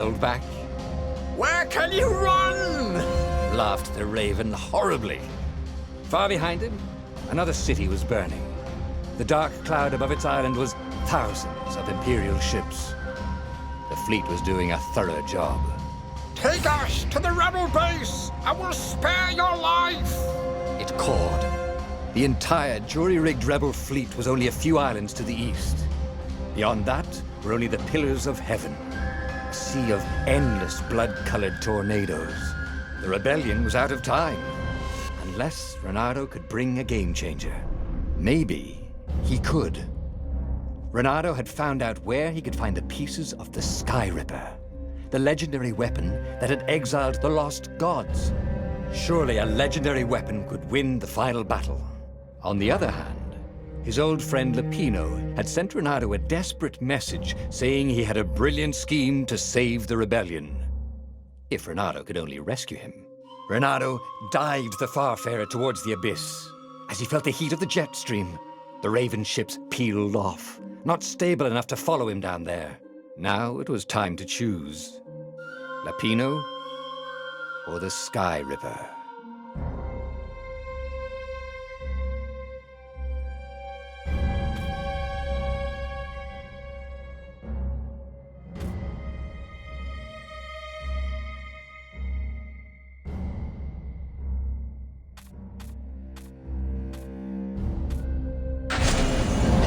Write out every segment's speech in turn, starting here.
held back. Where can you run? Laughed the raven horribly. Far behind him, another city was burning. The dark cloud above its island was thousands of Imperial ships. The fleet was doing a thorough job. Take us to the rebel base! I will spare your life! It cawed. The entire jury-rigged rebel fleet was only a few islands to the east. Beyond that were only the pillars of heaven. A sea of endless blood-colored tornadoes. The rebellion was out of time. Unless Renato could bring a game-changer. Maybe he could. Renato had found out where he could find the pieces of the Sky Ripper, the legendary weapon that had exiled the lost gods. Surely a legendary weapon could win the final battle. On the other hand, his old friend Lapino had sent Renato a desperate message saying he had a brilliant scheme to save the rebellion. If Renato could only rescue him. Renato dived the Farfarer towards the abyss. As he felt the heat of the jet stream, the Raven ships peeled off, not stable enough to follow him down there. Now it was time to choose. Lapino or the Sky Ripper.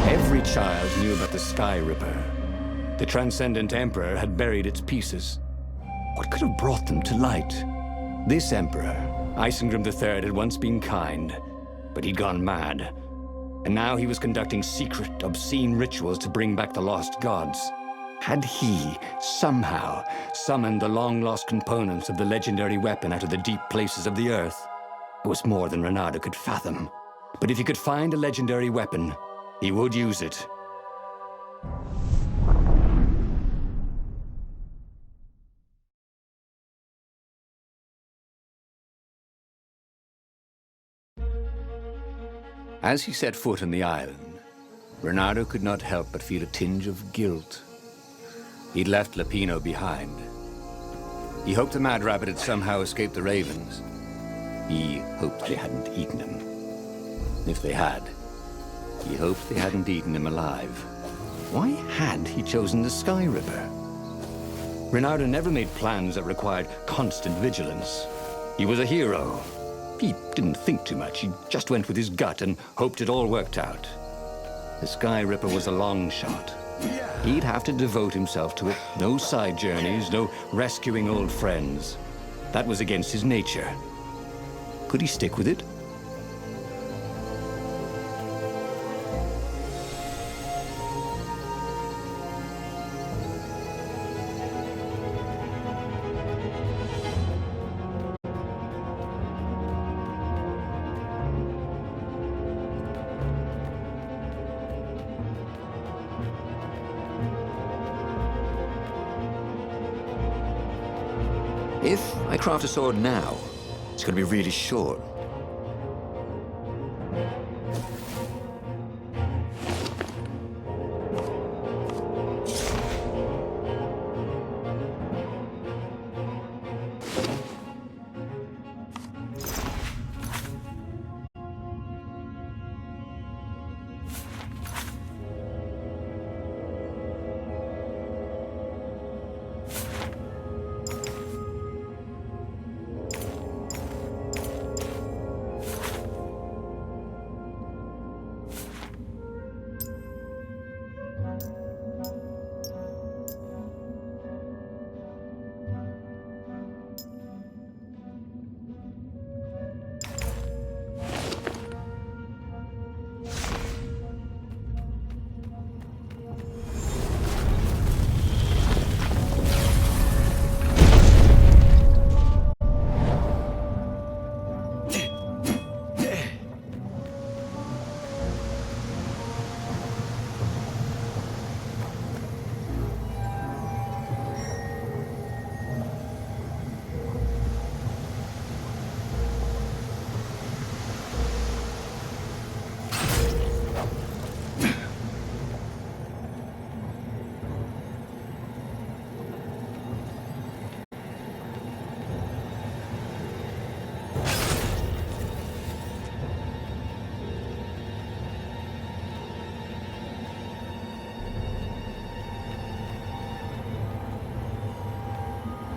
Every child knew about the Sky Ripper. The Transcendent Emperor had buried its pieces. What could have brought them to light? This Emperor, Isengrim III, had once been kind, but he'd gone mad. And now he was conducting secret, obscene rituals to bring back the lost gods. Had he, somehow, summoned the long-lost components of the legendary weapon out of the deep places of the earth? It was more than Renato could fathom. But if he could find a legendary weapon, he would use it. As he set foot on the island, Renato could not help but feel a tinge of guilt. He'd left Lapino behind. He hoped the Mad Rabbit had somehow escaped the ravens. He hoped they hadn't eaten him. If they had, he hoped they hadn't eaten him alive. Why had he chosen the Sky Ripper? Renato never made plans that required constant vigilance. He was a hero. He didn't think too much. He just went with his gut and hoped it all worked out. The Sky Ripper was a long shot. He'd have to devote himself to it. No side journeys, no rescuing old friends. That was against his nature. Could he stick with it? If I craft a sword now, it's going to be really short.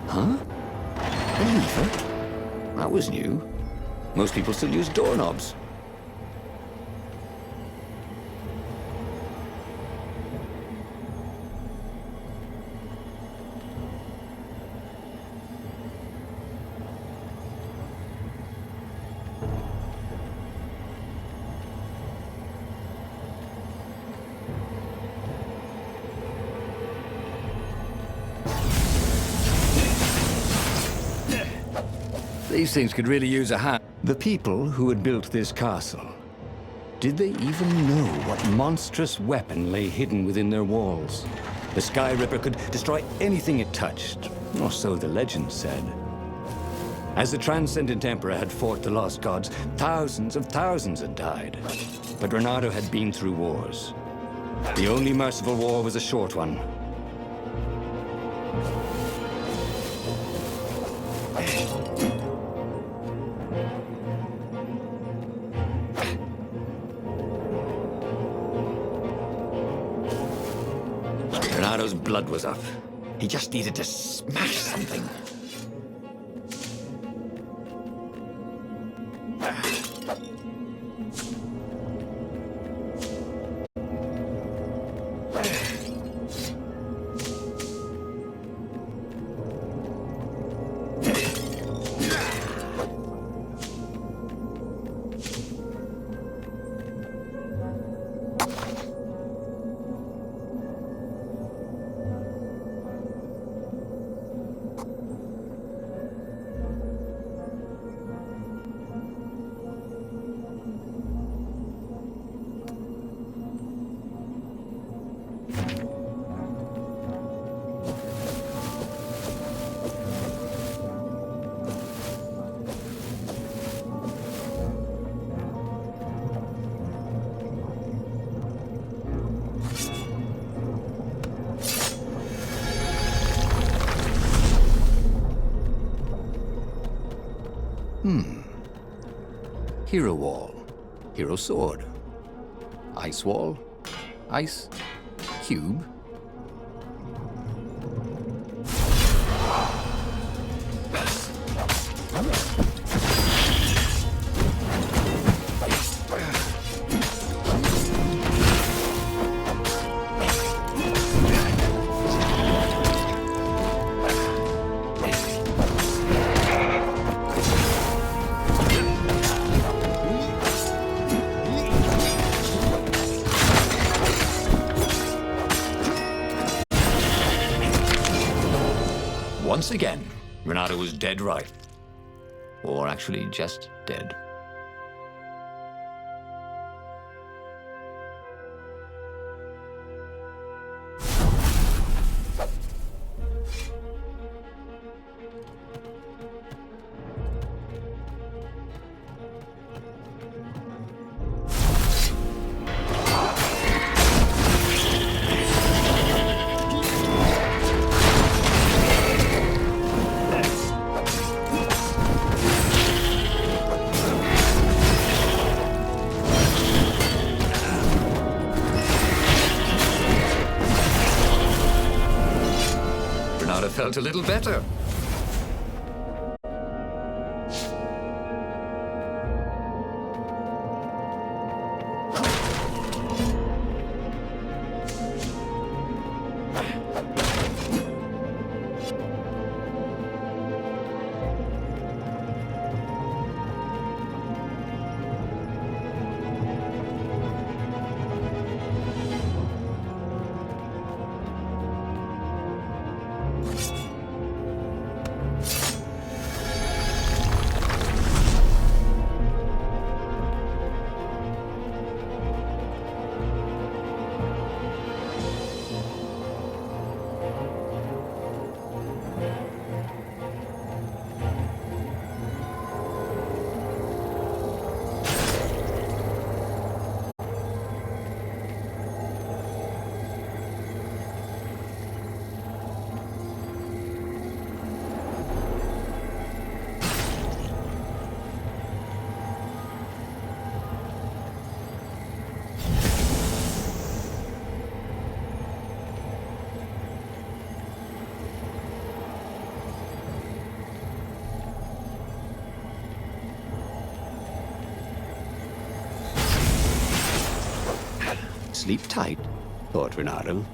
Huh? A lever? That was new. Most people still use doorknobs. These things could really use a hand. The people who had built this castle, did they even know what monstrous weapon lay hidden within their walls? The Sky Ripper could destroy anything it touched, or so the legend said. As the Transcendent Emperor had fought the lost gods, thousands of thousands had died. But Renato had been through wars. The only merciful war was a short one. Renato's blood was up. He just needed to smash something. Hero Wall, Hero Sword, Ice Wall, Ice Cube. Once again, Renato was dead right. Or actually just dead. Felt a little better. Sleep tight, thought Renato.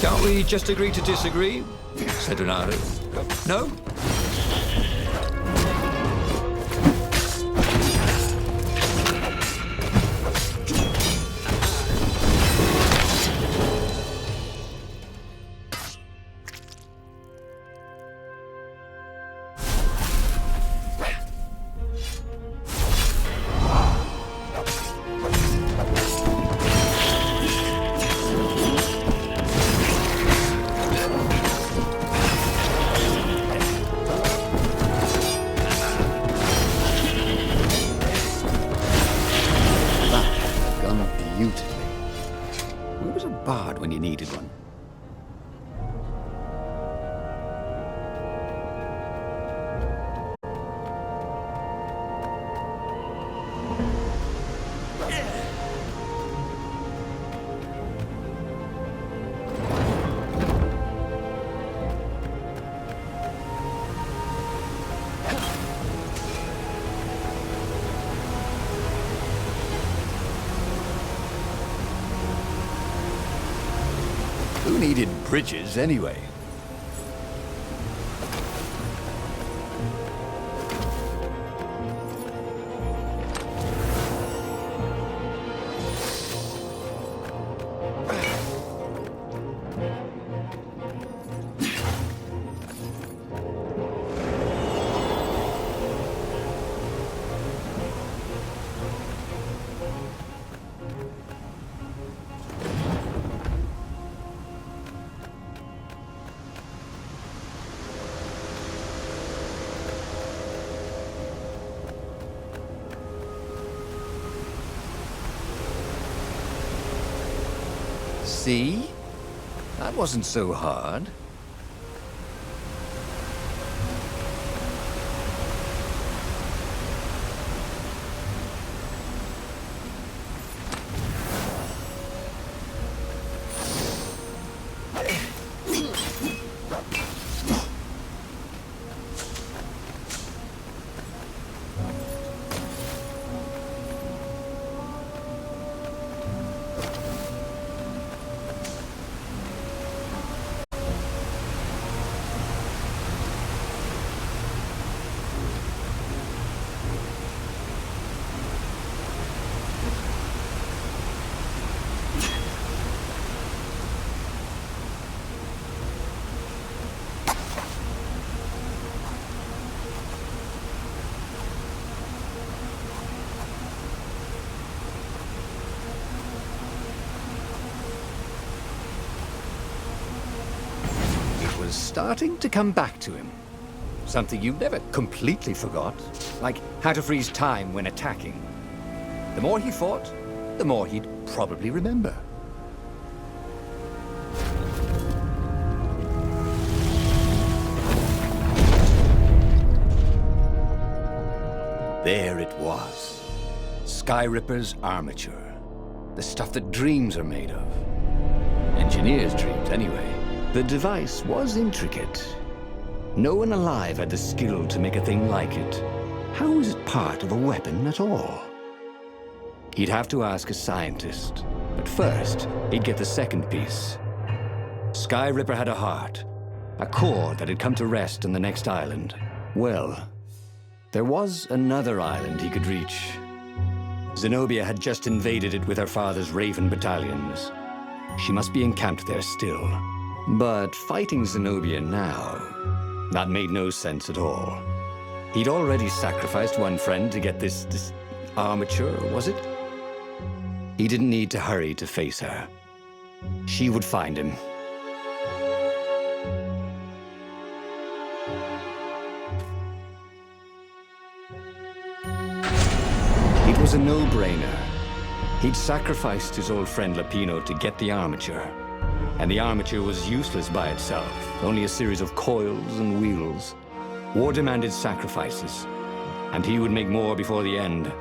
Can't we just agree to disagree? Said Renato. No? Beautifully. Where was a bard when you needed one? Who needed bridges anyway? See? That wasn't so hard. Was starting to come back to him. Something you never completely forgot, like how to freeze time when attacking. The more he fought, the more he'd probably remember. There it was. Skyripper's armature. The stuff that dreams are made of. Engineers' dreams, anyway. The device was intricate. No one alive had the skill to make a thing like it. How was it part of a weapon at all? He'd have to ask a scientist. But first, he'd get the second piece. Skyripper had a heart. A core that had come to rest on the next island. Well, there was another island he could reach. Zenobia had just invaded it with her father's Raven battalions. She must be encamped there still. But fighting Zenobia now, that made no sense at all. He'd already sacrificed one friend to get this armature, was it? He didn't need to hurry to face her. She would find him. It was a no-brainer. He'd sacrificed his old friend Lapino to get the armature. And the armature was useless by itself, only a series of coils and wheels. War demanded sacrifices, and he would make more before the end.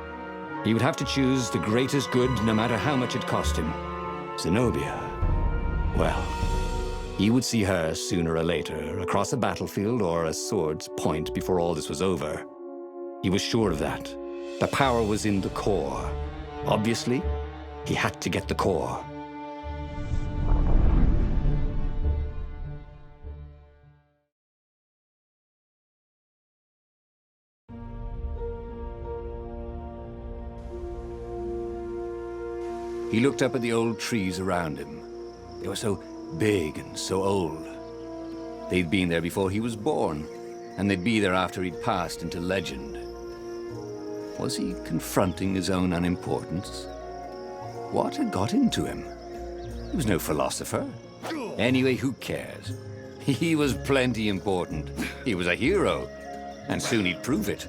He would have to choose the greatest good, no matter how much it cost him. Zenobia. Well, he would see her sooner or later, across a battlefield or a sword's point before all this was over. He was sure of that. The power was in the core. Obviously, he had to get the core. He looked up at the old trees around him. They were so big and so old. They'd been there before he was born, and they'd be there after he'd passed into legend. Was he confronting his own unimportance? What had got into him? He was no philosopher. Anyway, who cares? He was plenty important. He was a hero, and soon he'd prove it.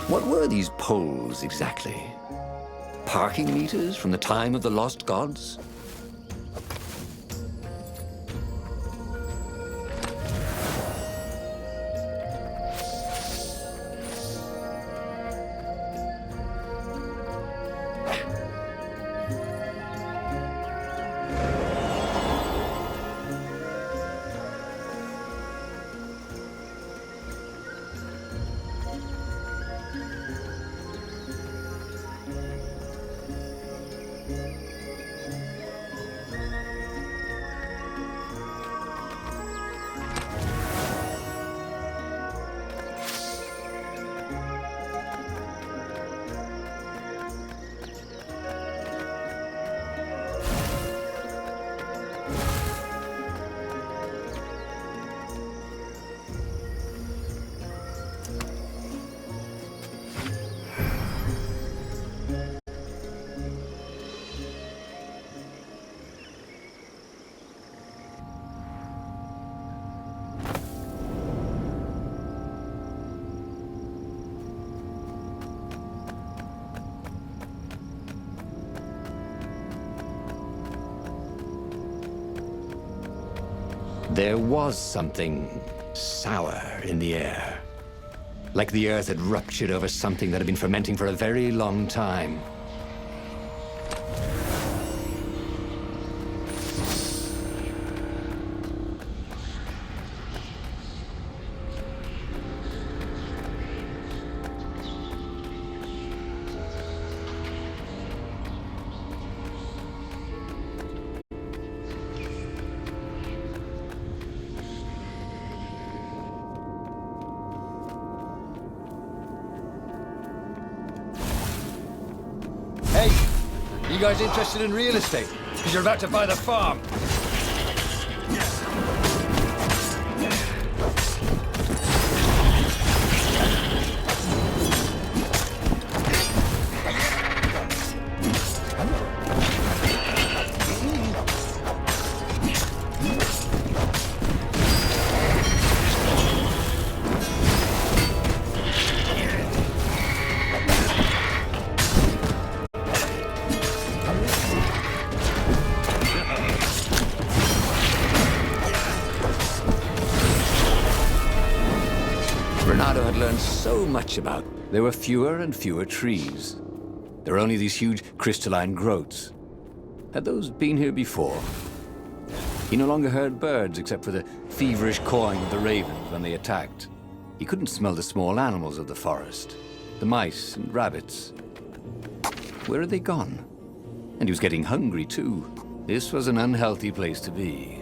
What were these poles, exactly? Parking meters from the time of the lost gods? There was something sour in the air. Like the earth had ruptured over something that had been fermenting for a very long time. Hey, you guys interested in real estate? Because you're about to buy the farm. Had learned so much about. There were fewer and fewer trees. There were only these huge crystalline growths. Had those been here before? He no longer heard birds except for the feverish cawing of the ravens when they attacked. He couldn't smell the small animals of the forest, the mice and rabbits. Where had they gone? And he was getting hungry, too. This was an unhealthy place to be.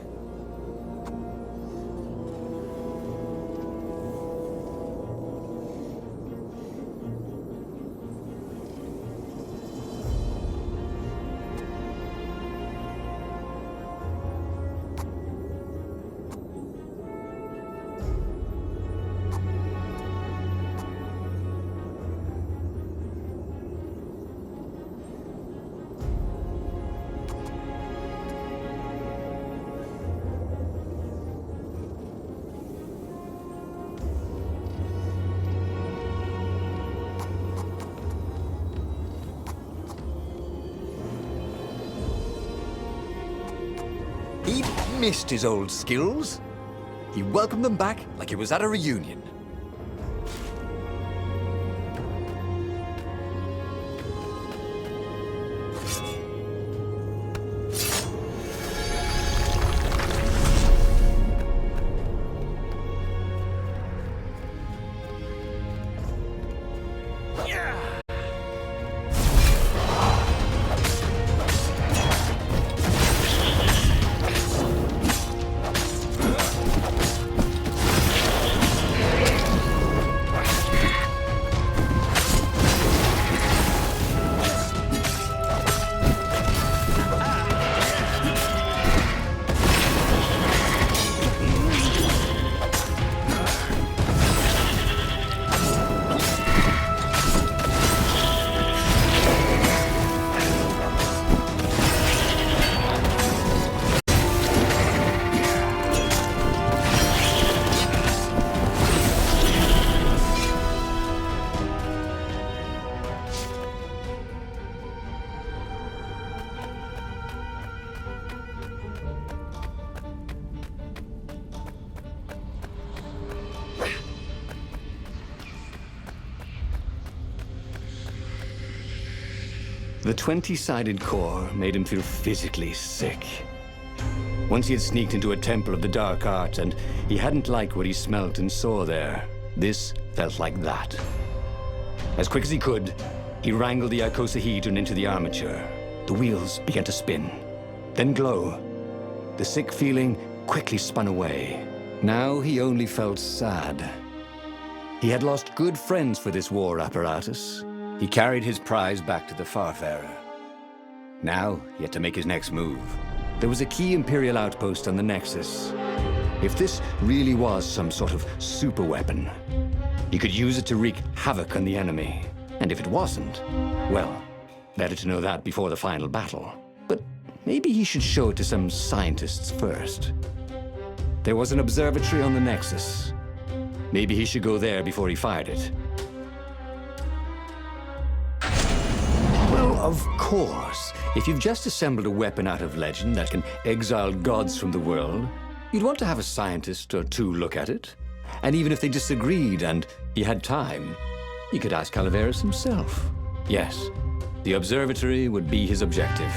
He missed his old skills. He welcomed them back like it was at a reunion. The 20-sided core made him feel physically sick. Once he had sneaked into a temple of the dark arts, and he hadn't liked what he smelt and saw there. This felt like that. As quick as he could, he wrangled the icosahedron into the armature. The wheels began to spin, then glow. The sick feeling quickly spun away. Now he only felt sad. He had lost good friends for this war apparatus. He carried his prize back to the Farfarer. Now, he had to make his next move. There was a key Imperial outpost on the Nexus. If this really was some sort of super weapon, he could use it to wreak havoc on the enemy. And if it wasn't, well, better to know that before the final battle. But maybe he should show it to some scientists first. There was an observatory on the Nexus. Maybe he should go there before he fired it. Well, of course. If you've just assembled a weapon out of legend that can exile gods from the world, you'd want to have a scientist or two look at it. And even if they disagreed and he had time, he could ask Calaveras himself. Yes, the observatory would be his objective.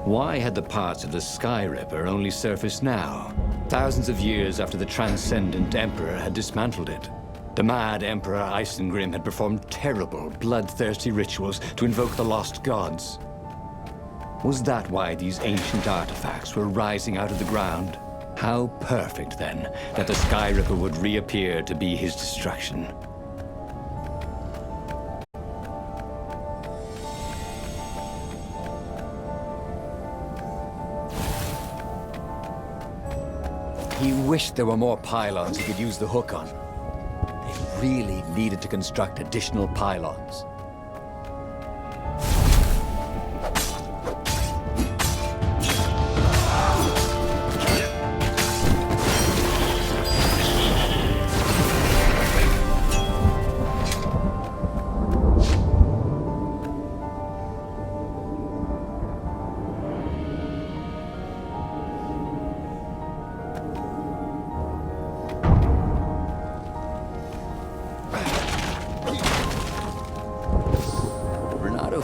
Why had the parts of the Sky Ripper only surfaced now, thousands of years after the Transcendent Emperor had dismantled it? The mad Emperor Isengrim had performed terrible, bloodthirsty rituals to invoke the lost gods. Was that why these ancient artifacts were rising out of the ground? How perfect, then, that the Sky Ripper would reappear to be his destruction. He wished there were more pylons he could use the hook on. They really needed to construct additional pylons.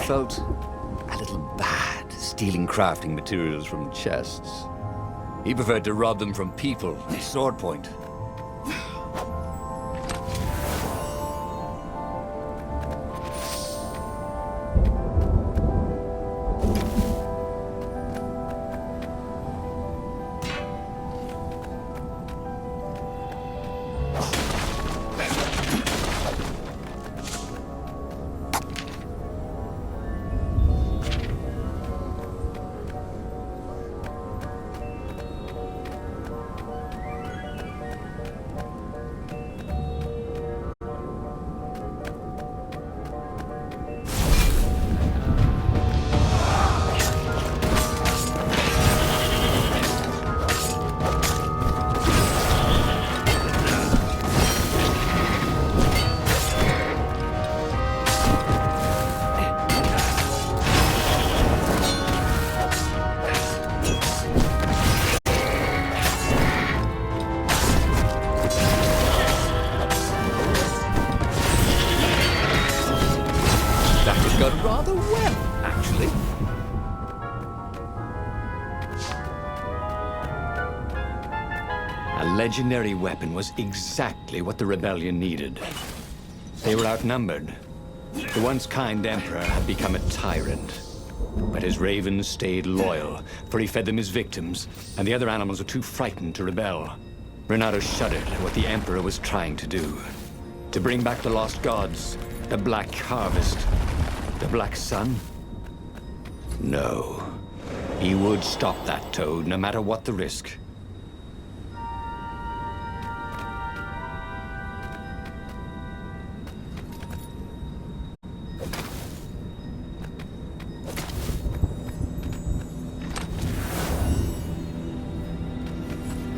felt a little bad stealing crafting materials from chests. He preferred to rob them from people at sword point. Gone rather well, actually. A legendary weapon was exactly what the rebellion needed. They were outnumbered. The once kind emperor had become a tyrant. But his ravens stayed loyal, for he fed them his victims, and the other animals were too frightened to rebel. Renato shuddered at what the emperor was trying to do. To bring back the lost gods, the Black Harvest. The Black Sun? No. He would stop that toad, no matter what the risk.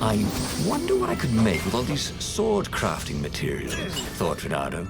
I wonder what I could make with all these sword crafting materials, thought Renato.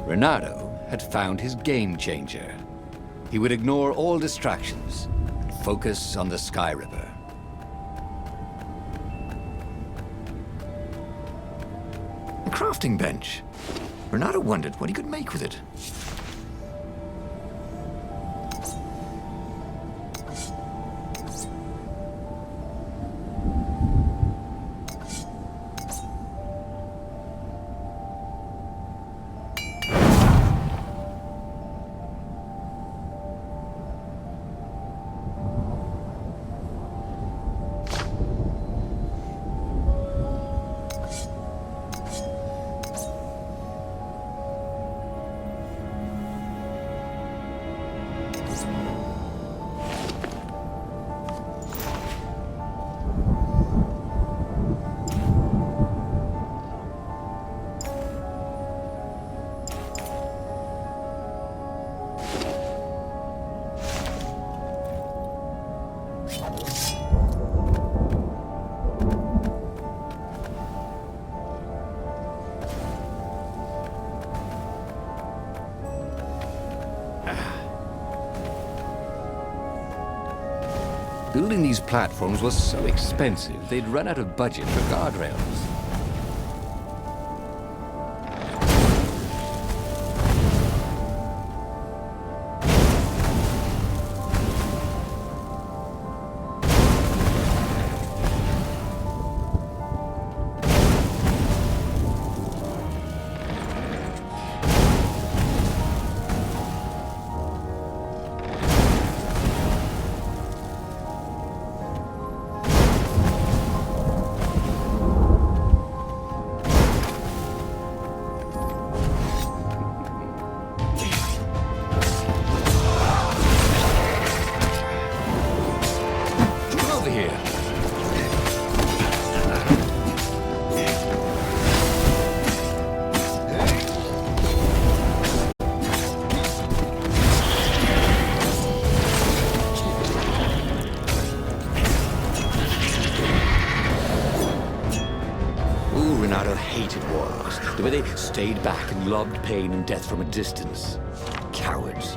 Renato had found his game changer. He would ignore all distractions and focus on the Sky Ripper. A crafting bench. Renato wondered what he could make with it. Building these platforms was so expensive, they'd run out of budget for guardrails. over here. Renato hated warlocks, the way they stayed back and lobbed pain and death from a distance. Cowards.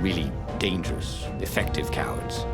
Really dangerous, effective cowards.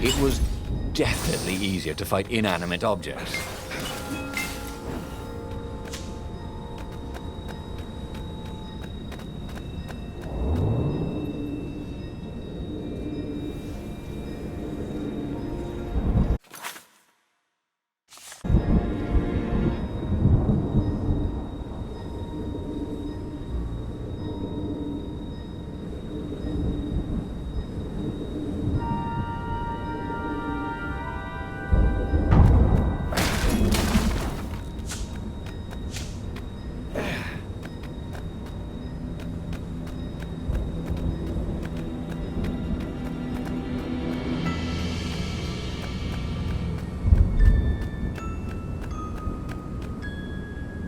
It was definitely easier to fight inanimate objects.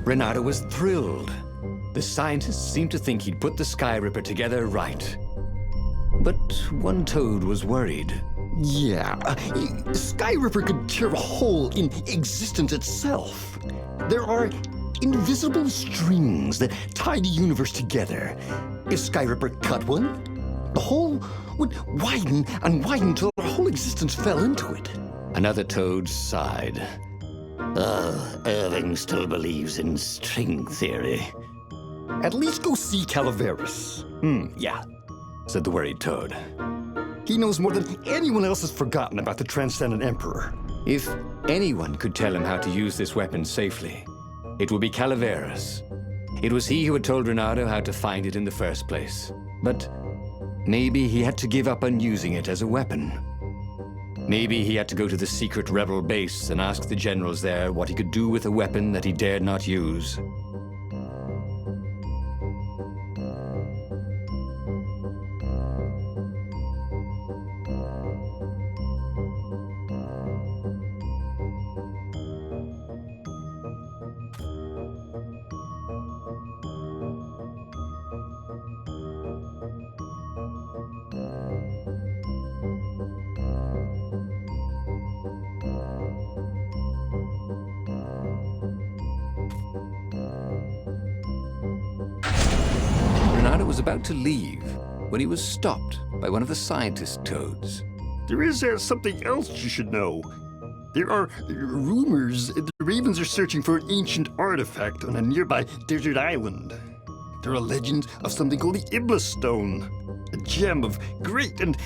Renato was thrilled. The scientists seemed to think he'd put the Sky Ripper together right. But one toad was worried. Yeah, Sky Ripper could tear a hole in existence itself. There are invisible strings that tie the universe together. If Sky Ripper cut one, the hole would widen and widen till our whole existence fell into it. Another toad sighed. Irving still believes in string theory. At least go see Calaveras. Yeah, said the worried toad. He knows more than anyone else has forgotten about the Transcendent Emperor. If anyone could tell him how to use this weapon safely, it would be Calaveras. It was he who had told Renato how to find it in the first place. But maybe he had to give up on using it as a weapon. Maybe he had to go to the secret rebel base and ask the generals there what he could do with a weapon that he dared not use. Renato was about to leave when he was stopped by one of the scientist toads. There is something else you should know. There are rumors the Ravens are searching for an ancient artifact on a nearby desert island. There are legends of something called the Iblis Stone, a gem of great and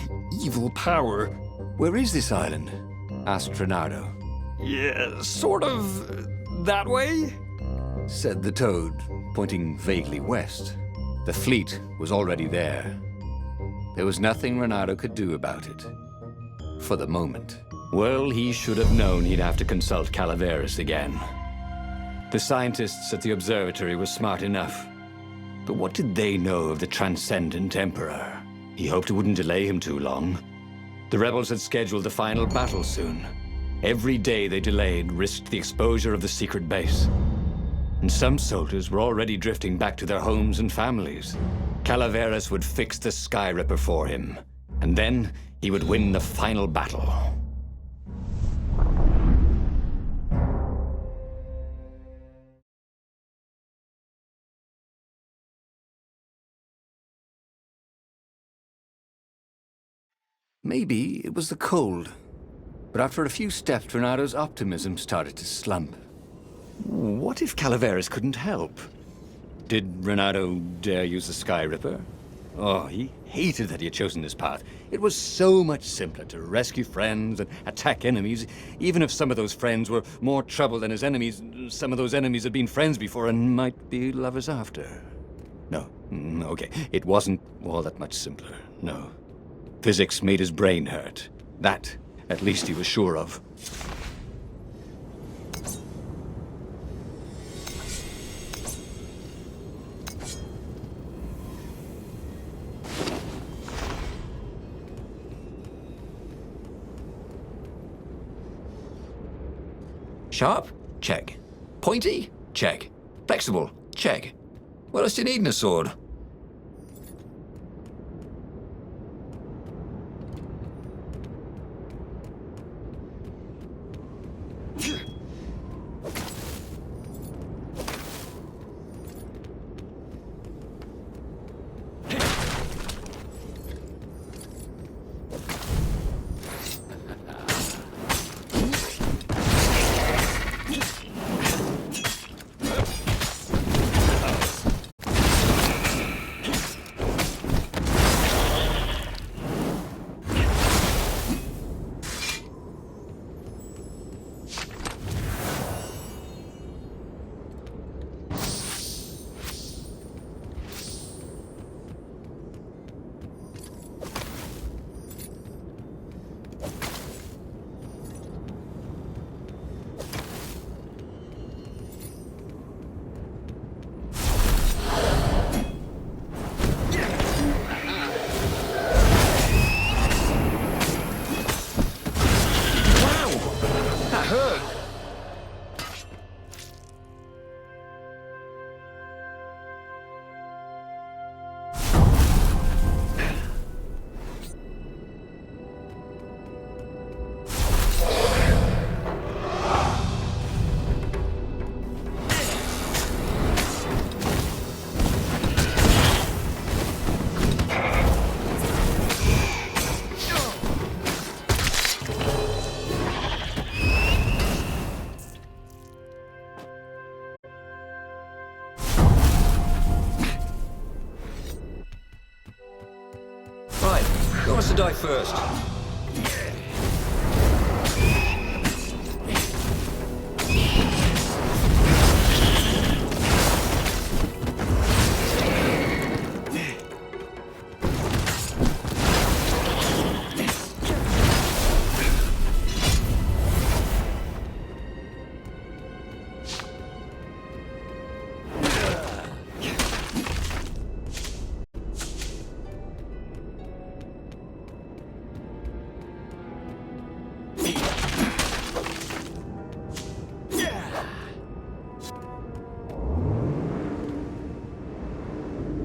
evil power. Where is this island? Asked Renato. Yeah, sort of that way? Said the toad, pointing vaguely west. The fleet was already there. There was nothing Renato could do about it. For the moment. Well, he should have known he'd have to consult Calaveras again. The scientists at the observatory were smart enough. But what did they know of the Transcendent Emperor? He hoped it wouldn't delay him too long. The rebels had scheduled the final battle soon. Every day they delayed risked the exposure of the secret base. And some soldiers were already drifting back to their homes and families. Calaveras would fix the Sky Ripper for him, and then he would win the final battle. Maybe it was the cold. But after a few steps, Renado's optimism started to slump. What if Calaveras couldn't help? Did Renado dare use the Sky Ripper? Oh, he hated that he had chosen this path. It was so much simpler to rescue friends and attack enemies. Even if some of those friends were more trouble than his enemies, some of those enemies had been friends before and might be lovers after. No, okay, it wasn't all that much simpler, no. Physics made his brain hurt. That, at least, he was sure of. Sharp? Check. Pointy? Check. Flexible? Check. What else do you need in a sword? Right, who wants to die first?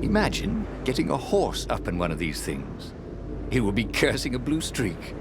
Imagine getting a horse up in one of these things. He would be cursing a blue streak.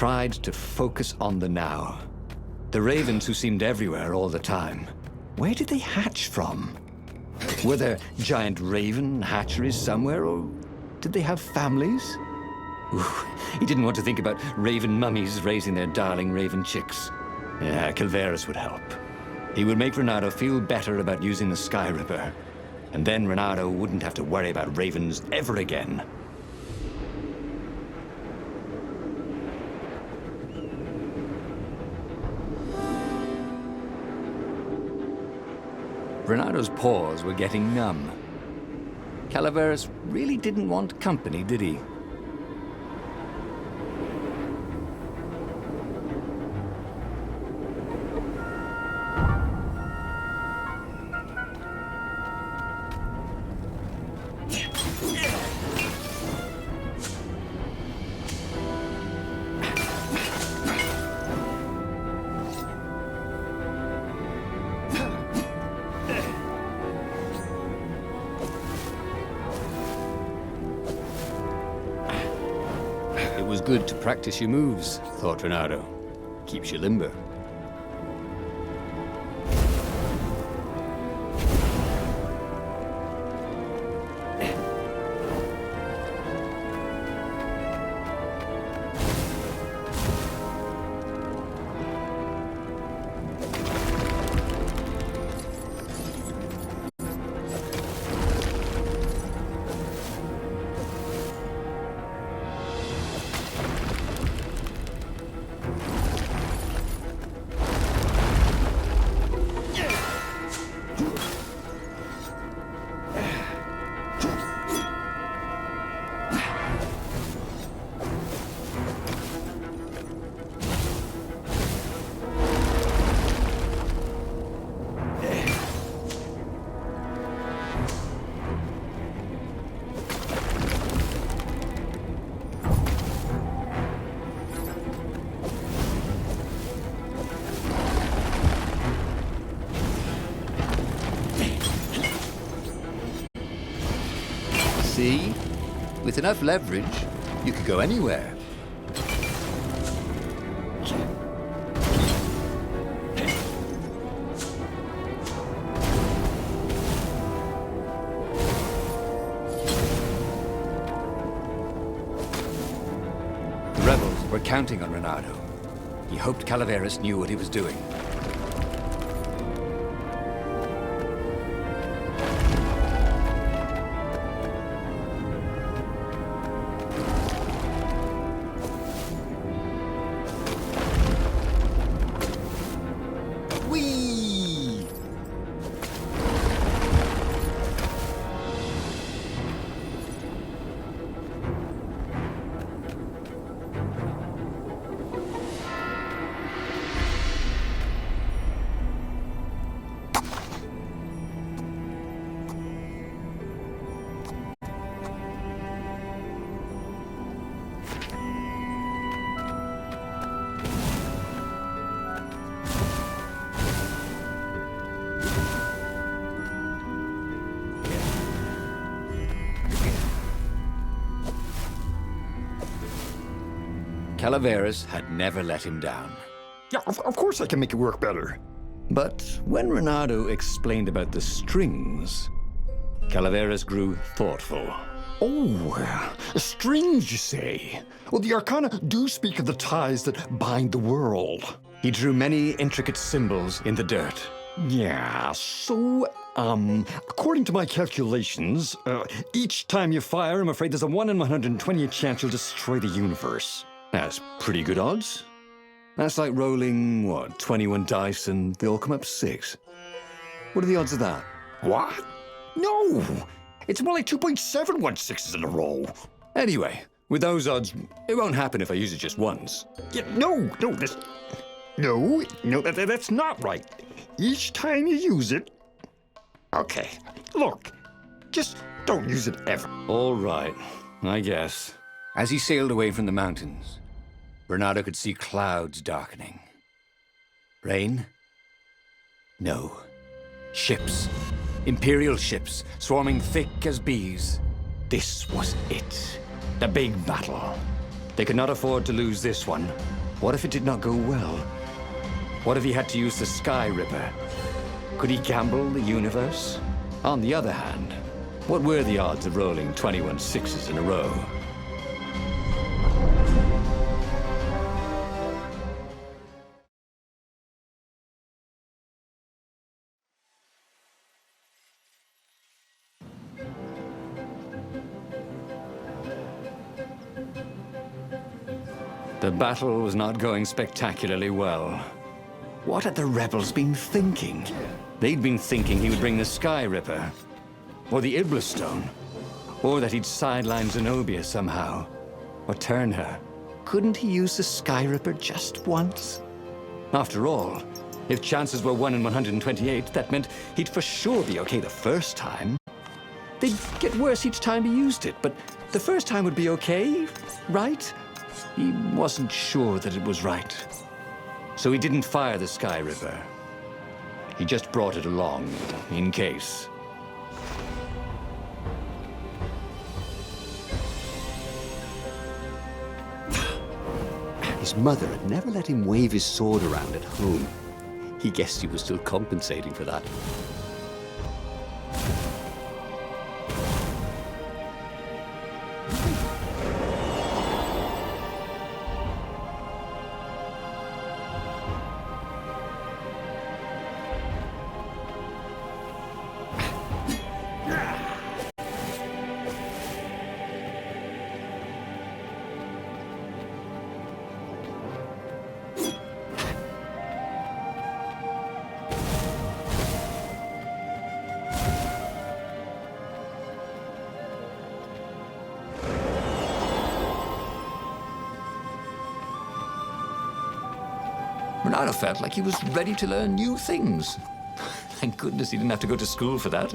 tried to focus on the now. The ravens who seemed everywhere all the time, where did they hatch from? Were there giant raven hatcheries somewhere, or did they have families? Ooh, he didn't want to think about raven mummies raising their darling raven chicks. Yeah, Calvaris would help. He would make Renato feel better about using the Sky Ripper, and then Renato wouldn't have to worry about ravens ever again. Renato's paws were getting numb. Calaveras really didn't want company, did he? It was good to practice your moves, thought Renato. Keeps you limber. See? With enough leverage, you could go anywhere. The rebels were counting on Renato. He hoped Calaveras knew what he was doing. Whee! Calaveras had never let him down. Yeah, of course I can make it work better. But when Renato explained about the strings, Calaveras grew thoughtful. Oh, strings, you say? Well, the Arcana do speak of the ties that bind the world. He drew many intricate symbols in the dirt. Yeah, so, according to my calculations, each time you fire, I'm afraid there's a 1 in 120 chance you'll destroy the universe. That's pretty good odds. That's like rolling, 21 dice and they all come up 6. What are the odds of that? What? No! It's more like 2.716s in a row. Anyway, with those odds, it won't happen if I use it just once. Yeah, that's not right. Each time you use it... Okay, look, just don't use it ever. All right, I guess. As he sailed away from the mountains, Renato could see clouds darkening. Rain? No. Ships. Imperial ships, swarming thick as bees. This was it. The big battle. They could not afford to lose this one. What if it did not go well? What if he had to use the Sky Ripper? Could he gamble the universe? On the other hand, what were the odds of rolling 21 sixes in a row? The battle was not going spectacularly well. What had the rebels been thinking? They'd been thinking he would bring the Sky Ripper, or the Iblis Stone, or that he'd sideline Zenobia somehow, or turn her. Couldn't he use the Sky Ripper just once? After all, if chances were 1 in 128, that meant he'd for sure be okay the first time. They'd get worse each time he used it, but the first time would be okay, right? He wasn't sure that it was right. So he didn't fire the Sky Ripper. He just brought it along, in case. His mother had never let him wave his sword around at home. He guessed he was still compensating for that. Ronaldo felt like he was ready to learn new things. Thank goodness he didn't have to go to school for that.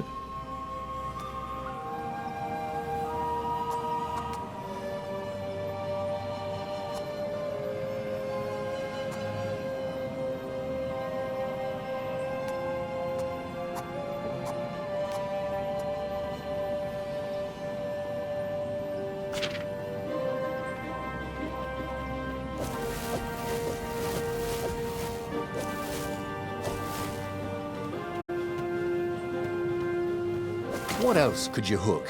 What else could you hook?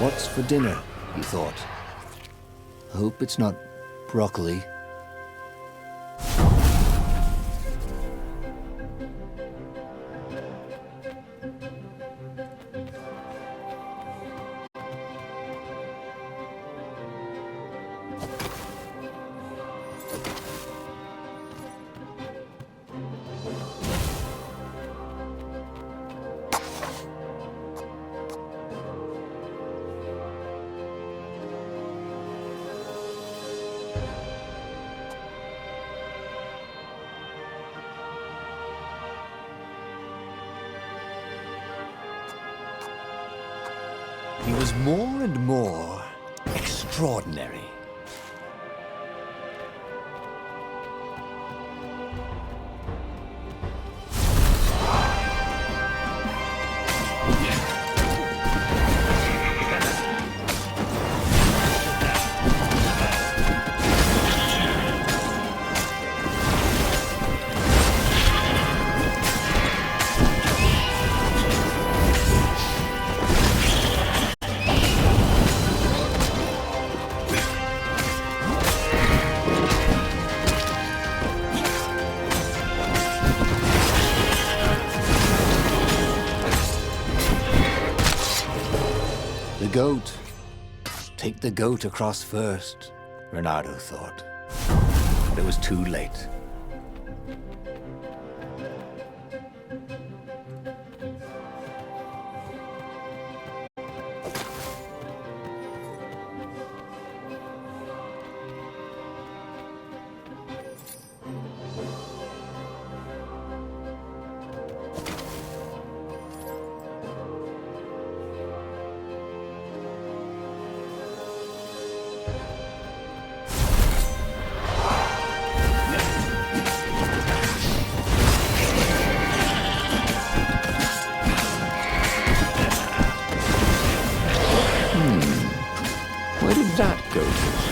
What's for dinner, he thought. I hope it's not broccoli. He was more and more extraordinary. The goat. Take the goat across first, Renato thought. But it was too late. Where did that go to?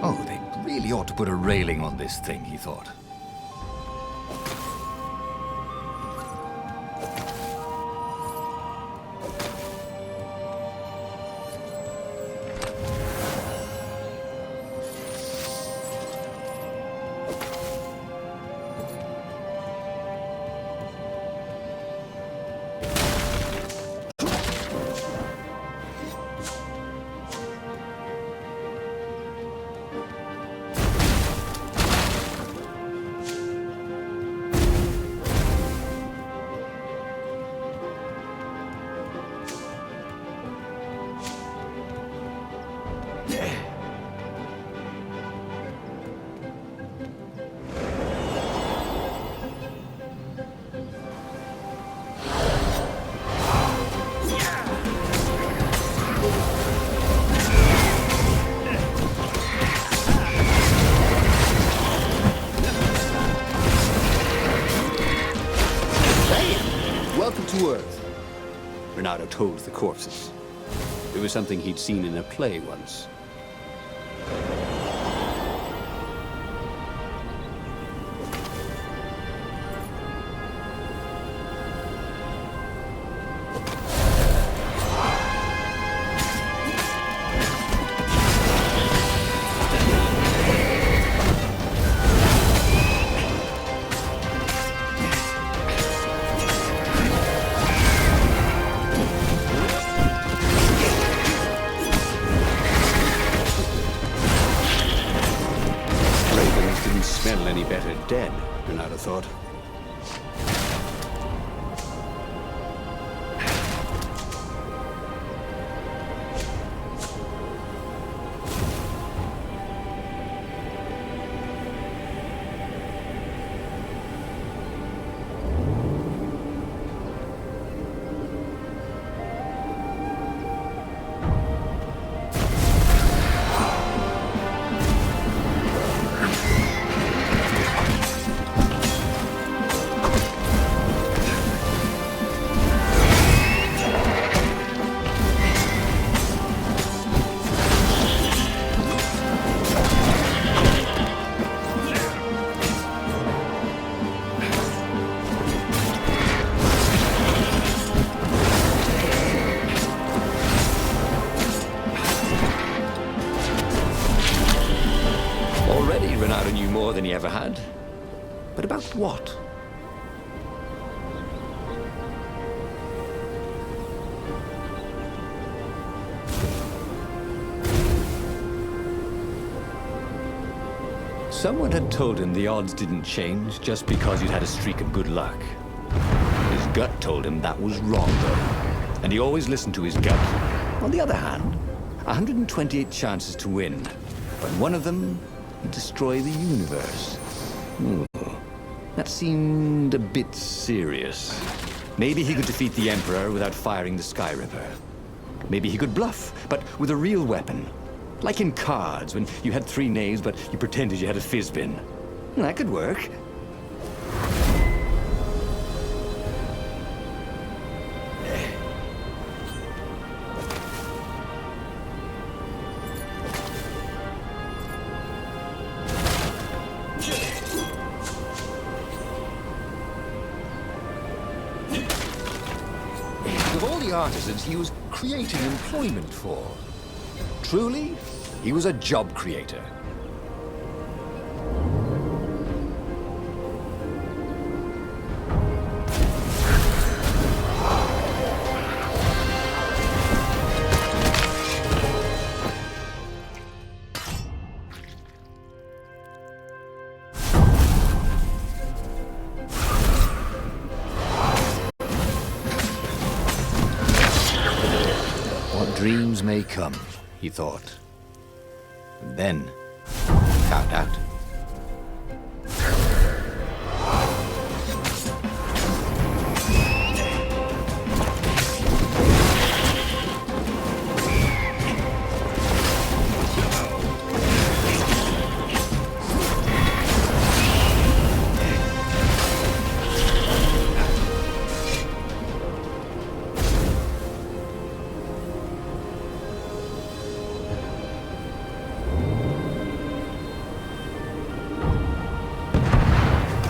Oh, they really ought to put a railing on this thing, he thought. Welcome to Earth. Renato told the corpses. It was something he'd seen in a play once. Didn't smell any better dead, Renato thought. Already, Renato knew more than he ever had. But about what? Someone had told him the odds didn't change just because he'd had a streak of good luck. His gut told him that was wrong, though. And he always listened to his gut. On the other hand, 128 chances to win. but one of them would destroy the universe. Ooh, that seemed a bit serious. Maybe he could defeat the Emperor without firing the Sky Ripper. Maybe he could bluff, but with a real weapon. Like in cards, when you had 3 knaves, but you pretended you had a fizbin. That could work. Of all the artisans he was creating employment for, Truly, he was a job creator. What dreams may come, he thought. And then, he found out.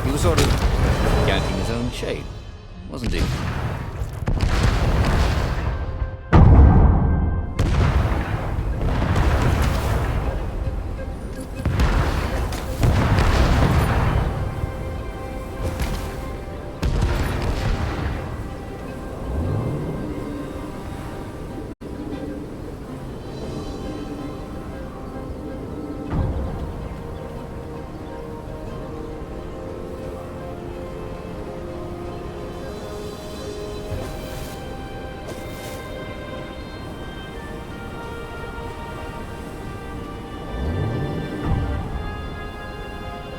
He was sort of counting his own shade, wasn't he?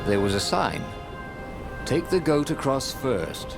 There was a sign. Take the goat across first.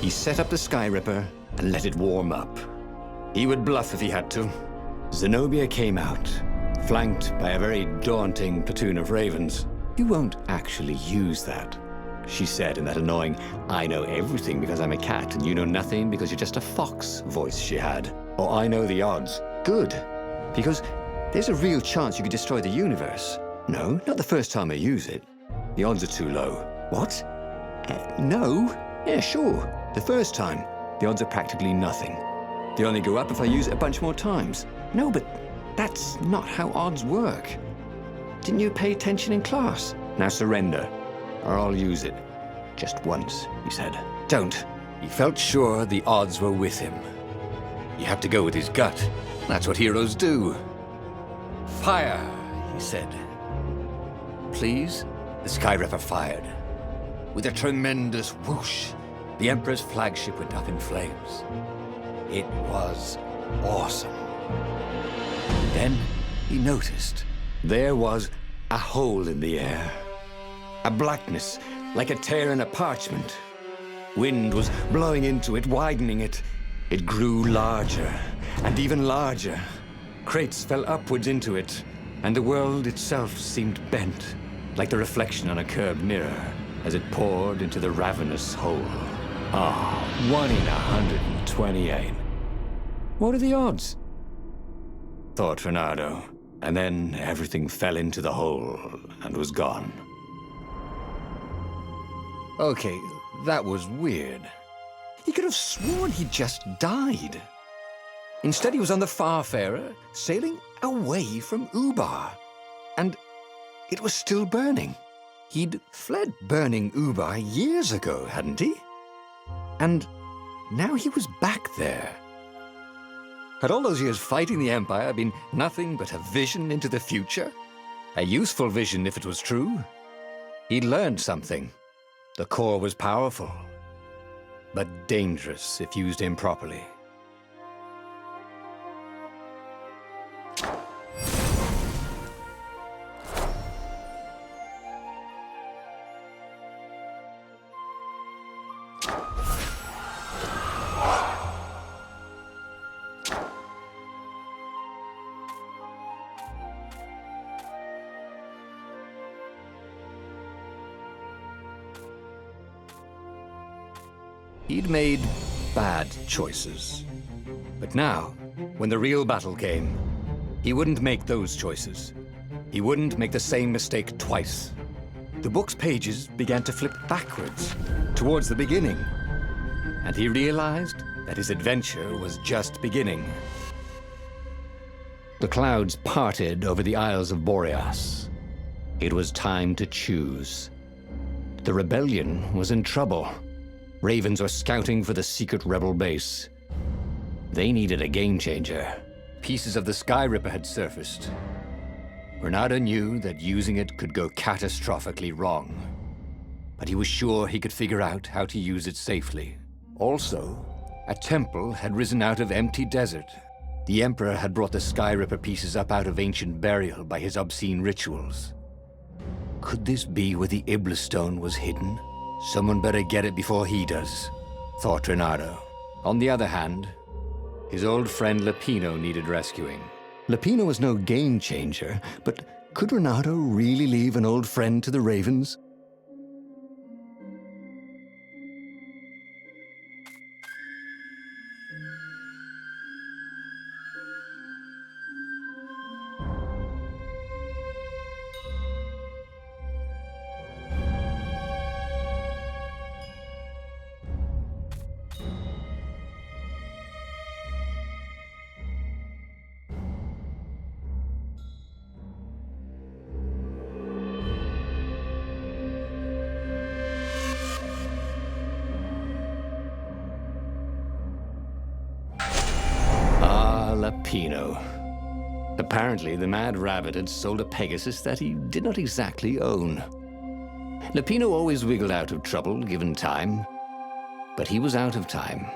He set up the Sky Ripper and let it warm up. He would bluff if he had to. Zenobia came out, flanked by a very daunting platoon of ravens. "You won't actually use that," she said in that annoying, "I know everything because I'm a cat and you know nothing because you're just a fox" voice she had. Or "I know the odds." Good, because there's a real chance you could destroy the universe. No, not the first time I use it. The odds are too low. What? No? Yeah, sure. The first time, the odds are practically nothing. They only go up if I use it a bunch more times. No, but that's not how odds work. Didn't you pay attention in class? Now surrender, or I'll use it. Just once, he said. Don't. He felt sure the odds were with him. He had to go with his gut. That's what heroes do. "Fire," he said. "Please?" The Sky Ripper fired. With a tremendous whoosh, the Emperor's flagship went up in flames. It was awesome. Then he noticed there was a hole in the air. A blackness, like a tear in a parchment. Wind was blowing into it, widening it. It grew larger and even larger. Crates fell upwards into it, and the world itself seemed bent, like the reflection on a curved mirror, as it poured into the ravenous hole. 1 in 128. What are the odds? Thought Reynardo, and then everything fell into the hole and was gone. Okay, that was weird. He could have sworn he'd just died. Instead, he was on the Farfarer, sailing away from Ubar. And it was still burning. He'd fled burning Ubar years ago, hadn't he? And now he was back there. Had all those years fighting the Empire been nothing but a vision into the future? A useful vision if it was true. He'd learned something. The core was powerful, but dangerous if used improperly. He'd made bad choices. But now, when the real battle came, he wouldn't make those choices. He wouldn't make the same mistake twice. The book's pages began to flip backwards, towards the beginning. And he realized that his adventure was just beginning. The clouds parted over the Isles of Boreas. It was time to choose. The rebellion was in trouble. Ravens were scouting for the secret rebel base. They needed a game-changer. Pieces of the Sky Ripper had surfaced. Reynardo knew that using it could go catastrophically wrong. But he was sure he could figure out how to use it safely. Also, a temple had risen out of empty desert. The Emperor had brought the Sky Ripper pieces up out of ancient burial by his obscene rituals. Could this be where the Iblis stone was hidden? Someone better get it before he does, thought Reynardo. On the other hand, his old friend Lapino needed rescuing. Lapino was no game changer, but could Reynardo really leave an old friend to the Ravens? Lapino. Apparently, the Mad Rabbit had sold a Pegasus that he did not exactly own. Lapino always wiggled out of trouble, given time. But he was out of time.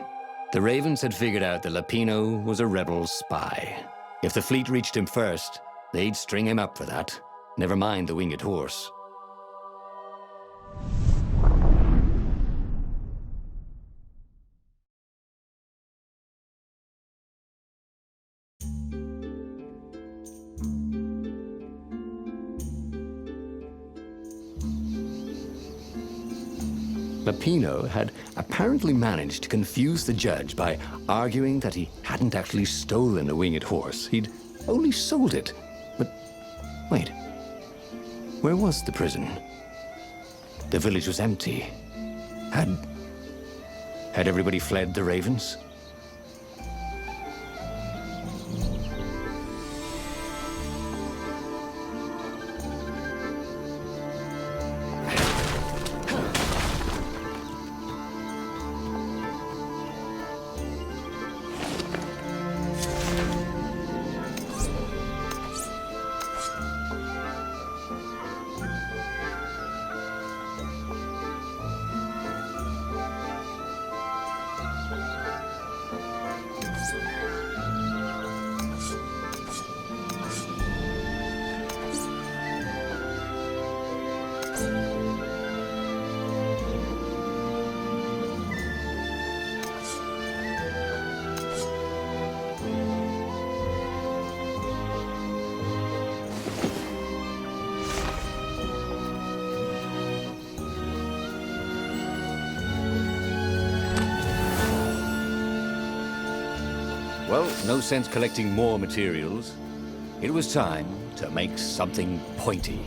The Ravens had figured out that Lapino was a rebel spy. If the fleet reached him first, they'd string him up for that. Never mind the winged horse. Lapino had apparently managed to confuse the judge by arguing that he hadn't actually stolen a winged horse. He'd only sold it. But wait, where was the prison? The village was empty. Had everybody fled the ravens? Well, no sense collecting more materials. It was time to make something pointy.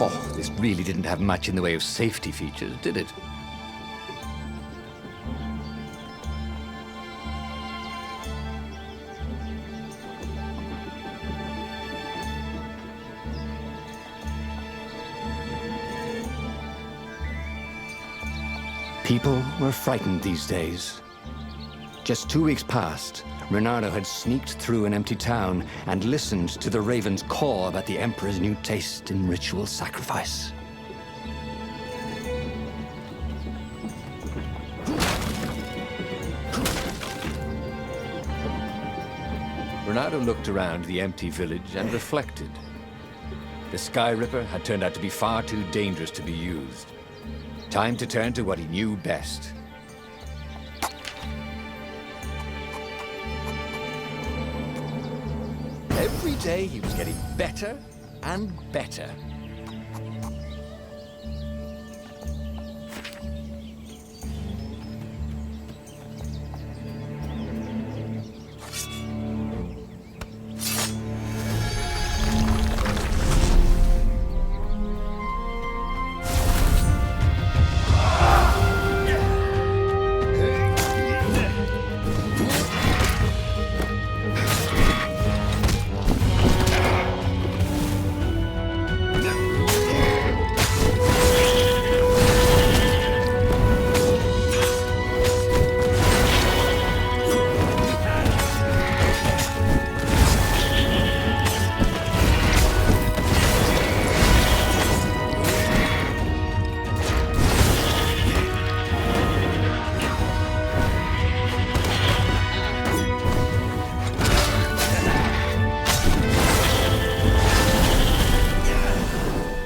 Oh, this really didn't have much in the way of safety features, did it? People were frightened these days. Just 2 weeks past, Reynardo had sneaked through an empty town and listened to the ravens caw about the Emperor's new taste in ritual sacrifice. Reynardo looked around the empty village and reflected. The Sky Ripper had turned out to be far too dangerous to be used. Time to turn to what he knew best. Every day he was getting better and better.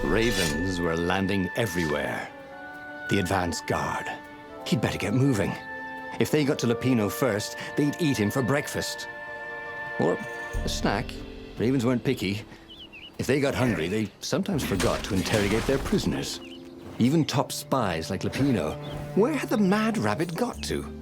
Ravens were landing everywhere. The advance guard. He'd better get moving. If they got to Lapino first, they'd eat him for breakfast. Or a snack. Ravens weren't picky. If they got hungry, they sometimes forgot to interrogate their prisoners. Even top spies like Lapino. Where had the mad rabbit got to?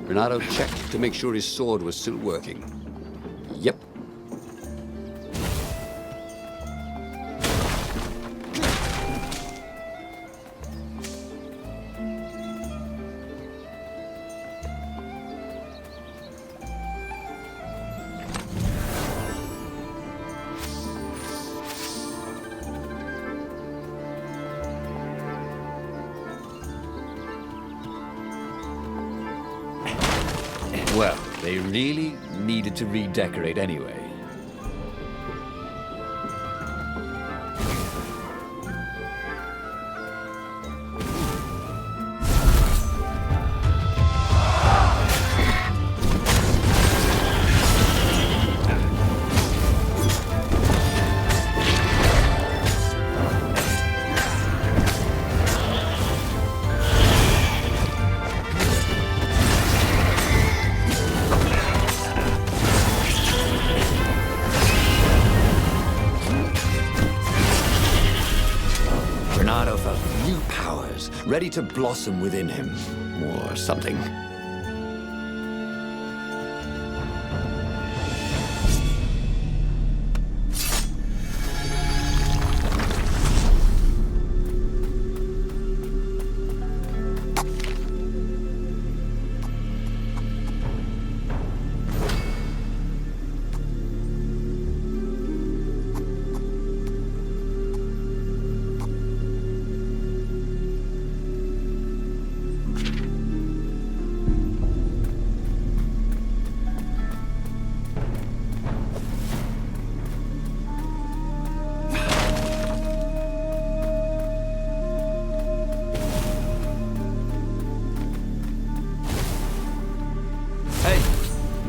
Reynardo checked to make sure his sword was still working. Yep. Well, they really needed to redecorate anyway. Bernardo felt new powers ready to blossom within him, or something.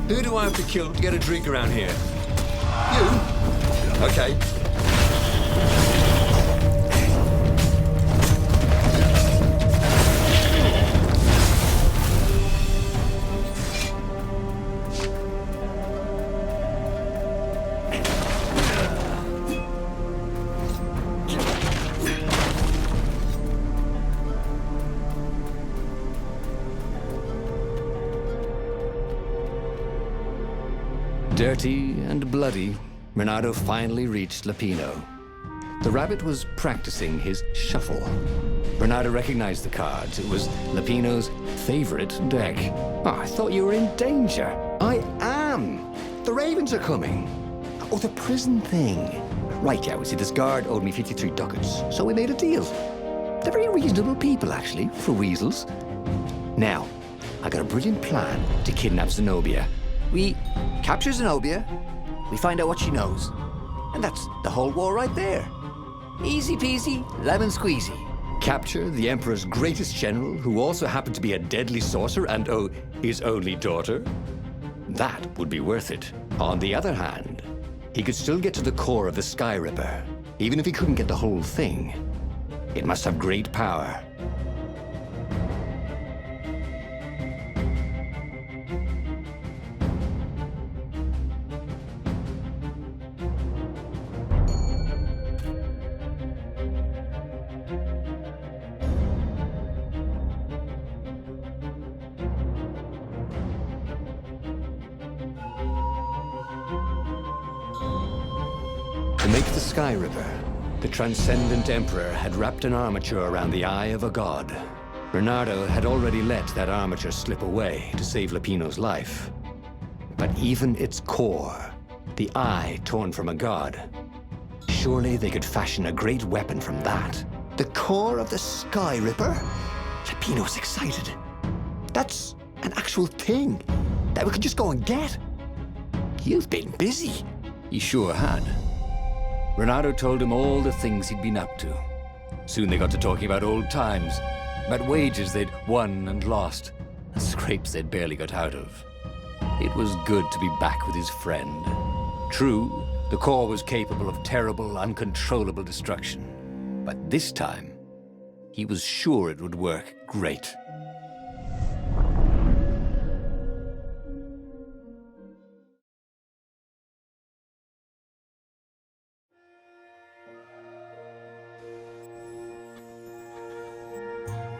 Who do I have to kill to get a drink around here? You? Okay. Dirty and bloody, Bernardo finally reached Lapino. The rabbit was practicing his shuffle. Bernardo recognized the cards. It was Lapino's favorite deck. Oh, I thought you were in danger. I am. The ravens are coming. Oh, the prison thing. Right, yeah, see, this guard owed me 53 ducats, so we made a deal. They're very reasonable people, actually, for weasels. Now, I got a brilliant plan to kidnap Zenobia. We capture Zenobia, we find out what she knows, and that's the whole war right there. Easy peasy, lemon squeezy. Capture the Emperor's greatest general, who also happened to be a deadly sorcerer and, oh, his only daughter? That would be worth it. On the other hand, he could still get to the core of the Sky Ripper, even if he couldn't get the whole thing. It must have great power. To make the Sky Ripper, the transcendent Emperor had wrapped an armature around the eye of a god. Bernardo had already let that armature slip away to save Lapino's life. But even its core, the eye torn from a god, surely they could fashion a great weapon from that. The core of the Sky Ripper? Lapino's excited. That's an actual thing that we could just go and get. You've been busy. He sure had. Bernardo told him all the things he'd been up to. Soon they got to talking about old times, about wages they'd won and lost, and scrapes they'd barely got out of. It was good to be back with his friend. True, the core was capable of terrible, uncontrollable destruction. But this time, he was sure it would work great.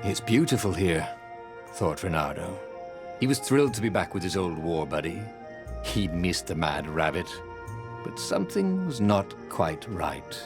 It's beautiful here, thought Bernardo. He was thrilled to be back with his old war buddy. He'd missed the mad rabbit, but something was not quite right.